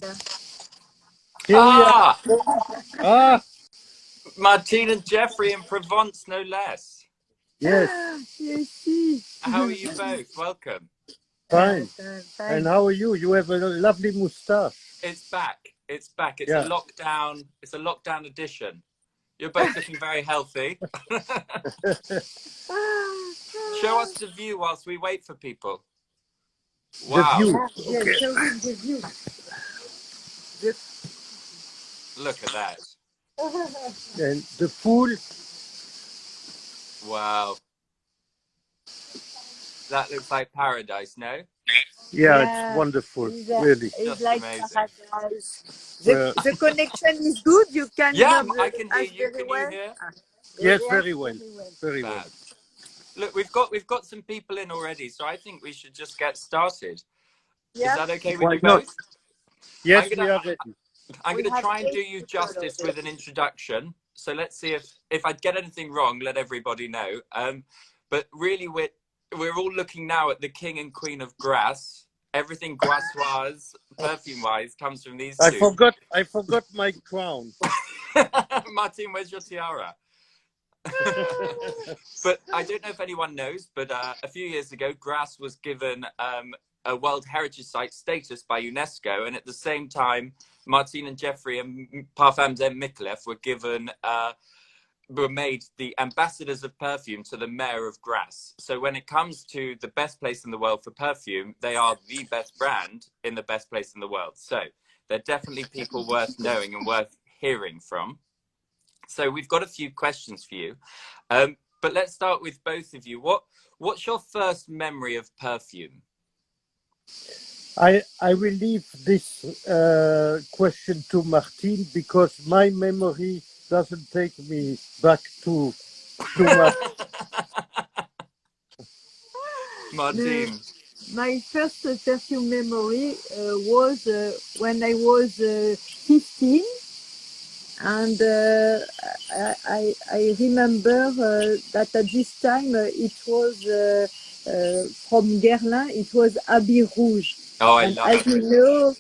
Here we are. Ah, Ah, Martine and Jeffrey in Provence, no less. yes, Yes, see. How are you both? Welcome. fine. Fine. And how are you? You have a lovely moustache. It's back. It's back. It's Yeah. a lockdown. It's a lockdown edition. You're both looking very healthy. Show us the view whilst we wait for people. Wow. The view. Yes, Okay. show him the view. Look at that. And the pool. Wow. That looks like paradise, no? Yeah, it's wonderful, really. It's Just like amazing. paradise. The connection is good. You can Yeah, hear I can hear us you. very Can you well. hear? Yes, very well. Very well. Fab. Look, we've got some people in already, so I think we should just get started. Yeah. Is that okay with Why you not? both? Yes, we are ready. I'm We going to have try and 8 do you people justice already. with an introduction. So let's see if I get anything wrong, let everybody know. But really, we're all looking now at the king and queen of Grasse. Everything Grassoise, perfume-wise, comes from these I two. forgot my crown. Martin, where's your tiara? But I don't know if anyone knows, but a few years ago, Grasse was given a World Heritage Site status by UNESCO, and at the same time, Martine and Jeffrey and Parfums M.Micallef were made the ambassadors of perfume to the mayor of Grasse. So when it comes to the best place in the world for perfume, they are the best brand in the best place in the world. So they're definitely people worth knowing and worth hearing from. So we've got a few questions for you, but let's start with both of you. What's your first memory of perfume? I will leave this question to Martine because my memory doesn't take me back too much. Martine. My first perfume memory was when I was 15, and I remember that at this time it was from Guerlain. It was Habit Rouge. Oh, I And love as it. you know,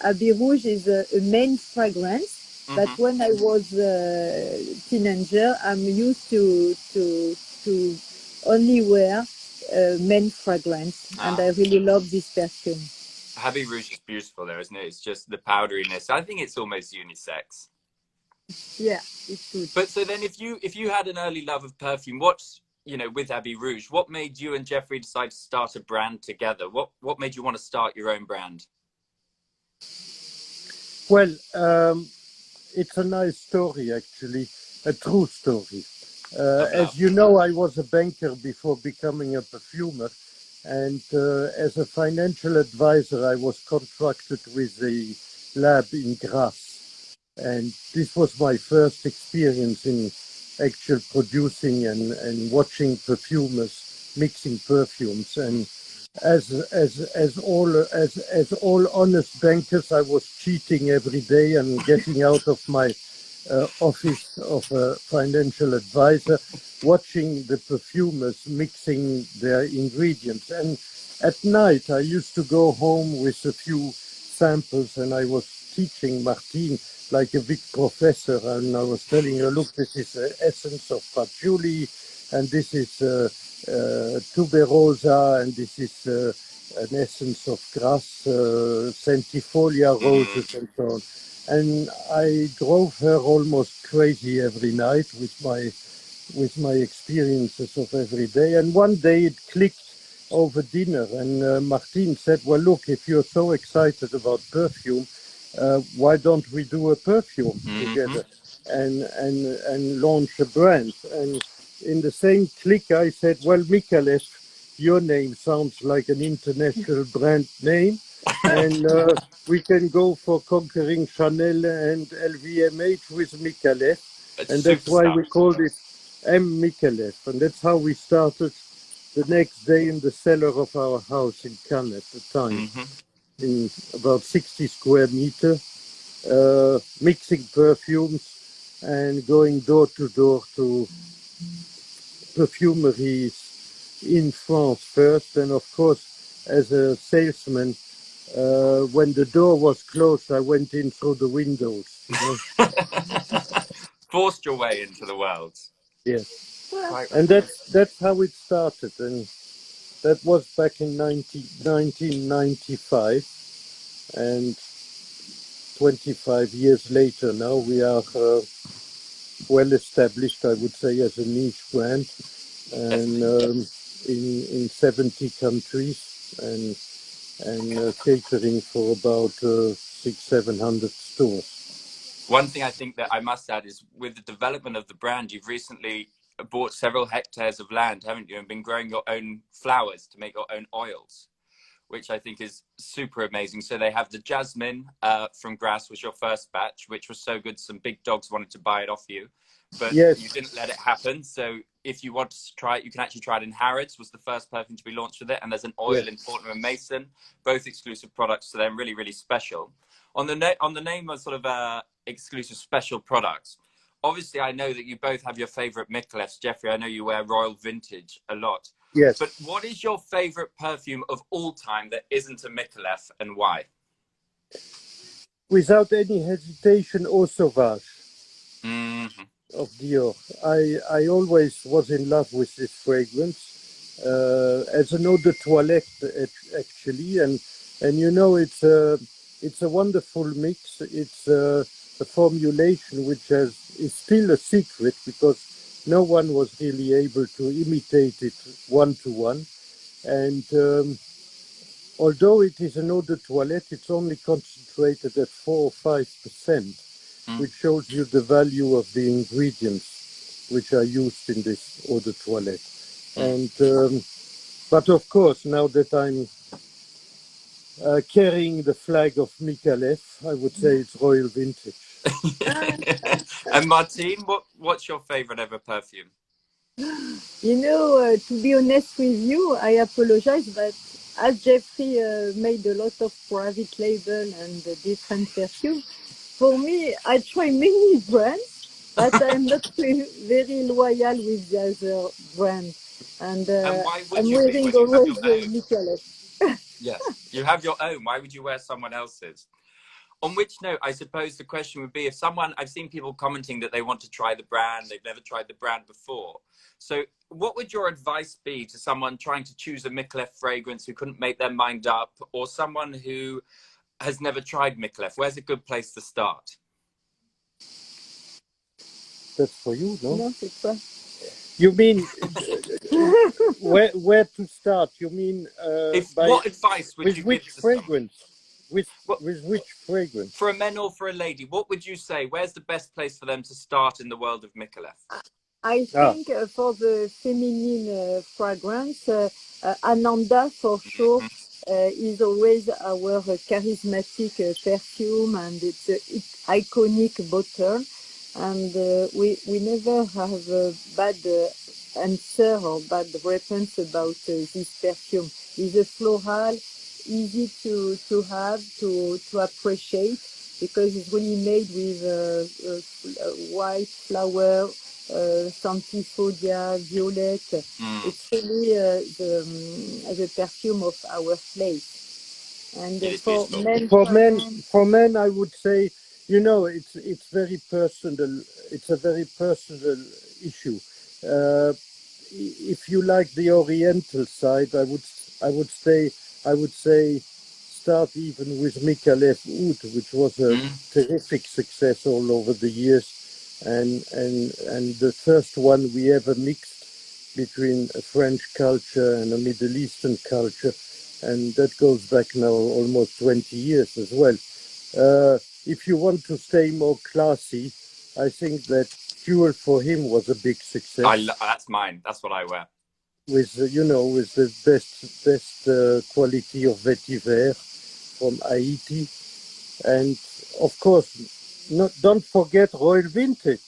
Habit Rouge is a main fragrance. But when I was a teenager, I'm used to only wear men fragrance, and I really love this perfume. Habit Rouge is beautiful, though, isn't it? It's just the powderiness. I think it's almost unisex. Yeah, it's good. But so then, if you had an early love of perfume, what's with Habit Rouge, what made you and Jeffrey decide to start a brand together? What made you want to start your own brand? Well, it's a nice story, actually, a true story. As you know, I was a banker before becoming a perfumer. And as a financial advisor, I was contracted with a lab in Grasse. And this was my first experience in actual producing and watching perfumers mixing perfumes. And as all honest bankers, I was cheating every day and getting out of my office of a financial advisor, watching the perfumers mixing their ingredients. And at night, I used to go home with a few samples, and I was teaching Martine like a big professor, and I was telling her, look, this is the essence of patchouli, and this is tuberosa, and this is an essence of grass, centifolia roses, and so on. And I drove her almost crazy every night with my experiences of every day. And one day it clicked over dinner, and Martine said, well, look, if you're so excited about perfume, why don't we do a perfume together and launch a brand? And in the same click, I said, well, Micallef, your name sounds like an international brand name. And we can go for conquering Chanel and LVMH with Micallef. And that's why we called it M.Micallef. And that's how we started the next day in the cellar of our house in Cannes at the time, in about 60 square meters, mixing perfumes and going door to door to perfumeries in France first. And of course, as a salesman, when the door was closed, I went in through the windows, you know. Forced your way into the world. Yes. Quite And right. that's how it started. And that was back in 1995. And 25 years later now, we are well established, I would say, as a niche brand, and in 70 countries, and catering for about 600-700 stores. One thing I think that I must add is with the development of the brand, you've recently bought several hectares of land, haven't you, and been growing your own flowers to make your own oils, which I think is super amazing. So they have the jasmine from Grasse was your first batch, which was so good. Some big dogs wanted to buy it off you, but you Yes, didn't let it happen. So if you want to try it, you can actually try it in Harrods, was the first perfume to be launched with it. And there's an oil in yes, Fortnum and Mason, both exclusive products. So they're really, really special. On the name of sort of exclusive special products, obviously I know that you both have your favorite Micallefs. Jeffrey, I know you wear Royal Vintage a lot. But yes. what is your favorite perfume of all time that isn't a Micallef, and why? Without any hesitation, Eau Sauvage Mm-hmm. of Dior. I always was in love with this fragrance as an eau de toilette, actually, and you know it's a wonderful mix. It's a formulation which is still a secret because no one was really able to imitate it one to one, and although it is an eau de toilette, it's only concentrated at 4 or 5%, which shows you the value of the ingredients which are used in this eau de toilette. And but of course, now that I'm carrying the flag of Micallef, I would say it's Royal Vintage. And Martine, what's your favorite ever perfume? You know, to be honest with you, I apologize, but as Jeffrey made a lot of private label and different perfume, for me, I try many brands, but I'm not very loyal with the other brand. And And why would I'm you be wearing when you have your always own? Micallef. Yes, you have your own. Why would you wear someone else's? On which note, I suppose the question would be if someone, I've seen people commenting that they want to try the brand, they've never tried the brand before. So what would your advice be to someone trying to choose a Micallef fragrance who couldn't make their mind up, or someone who has never tried Micallef? Where's a good place to start? That's for you, no? Non, c'est quoi? You mean where to start? You mean What advice would with you give which to someone? fragrance? With which fragrance? For a man or for a lady, what would you say? Where's the best place for them to start in the world of Micallef? I think for the feminine fragrance, Ananda for sure is always our charismatic perfume, and it's iconic bottle. And we never have a bad answer or bad response about this perfume. It's a floral, easy to have, to appreciate, because it's really made with white flower, Santifolia, Violet. It's really the perfume of our place. And It is for beautiful. men fragrance, For men, I would say, you know, it's very personal. It's a very personal issue. Uh, if you like the Oriental side, I would say, start even with Micallef Oud, which was a terrific success all over the years, and the first one we ever mixed between a French culture and a Middle Eastern culture, and that goes back now almost 20 years as well. If you want to stay more classy, I think that Jewel for him was a big success That's mine. That's what I wear. with you know, with the best quality of vetiver from Haiti, and of course, don't forget Royal Vintage.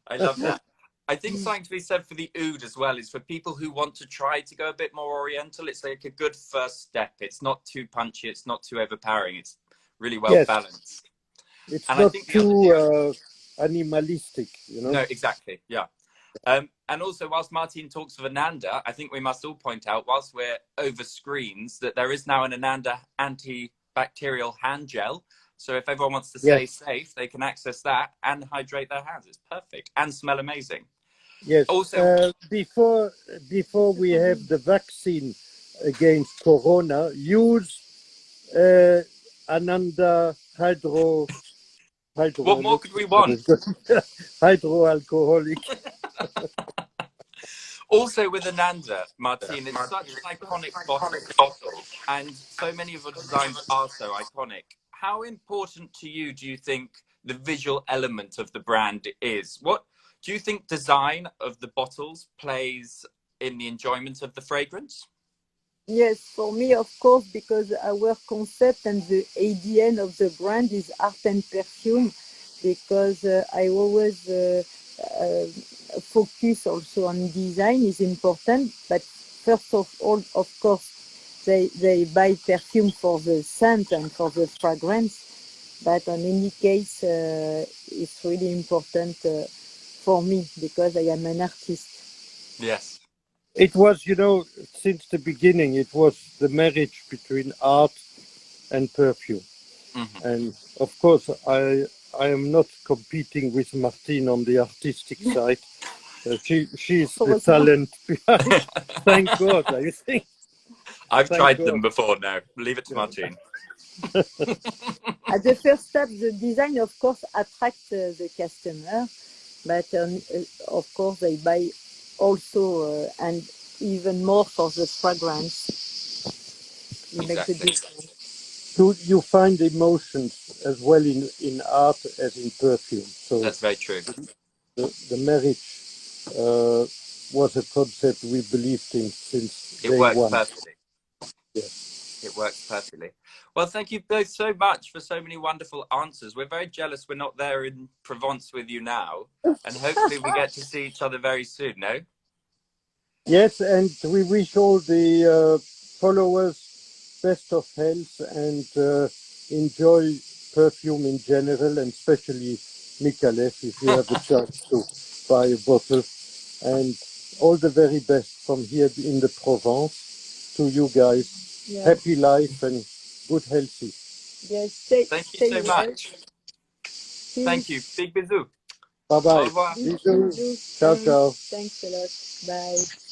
I love that. I think something to be said for the oud as well is for people who want to try to go a bit more oriental. It's like a good first step. It's not too punchy. It's not too overpowering. It's really well Yes, balanced. it's And I not think the other thing, too animalistic, you know. no, exactly. Yeah. And also, whilst Martine talks of Ananda, I think we must all point out, whilst we're over screens, that there is now an Ananda antibacterial hand gel. So if everyone wants to stay safe, they can access that and hydrate their hands. It's perfect and smell amazing. Yes. Also, before we have the vaccine against corona, use Ananda what more could we want? hydroalcoholic. Also with Ananda, Martine, it's such an iconic bottle, and so many of your designs are so iconic. How important to you do you think the visual element of the brand is? What do you think design of the bottles plays in the enjoyment of the fragrance? Yes, for me, of course, because our concept and the ADN of the brand is art and perfume, because I always focus also on design is important, but first of all, of course, they buy perfume for the scent and for the fragrance, but in any case, it's really important for me because I am an artist. Yes. It was, since the beginning, it was the marriage between art and perfume. Mm-hmm. And of course, I am not competing with Martine on the artistic side. She's the talent behind. Thank God, I think. I've tried them before now. Leave it to Martine. At the first step, the design, of course, attracts the customer, but of course, they buy also and even more for the fragrance. You make the difference. So you find emotions as well in art as in perfume. So that's very true. The marriage was a concept we believed in since day one. It works perfectly. Yes. It works perfectly. Well, thank you both so much for so many wonderful answers. We're very jealous we're not there in Provence with you now. And hopefully we get to see each other very soon, no? Yes, and we wish all the followers best of health and enjoy perfume in general, and especially Micallef if you have a chance to buy a bottle. And all the very best from here in the Provence to you guys. Yes. Happy life and good healthy. Yes, thank you so much. Thank you. Big bisous. Bye bye. Au revoir. Bisous. Ciao, ciao. Thanks a lot. Bye.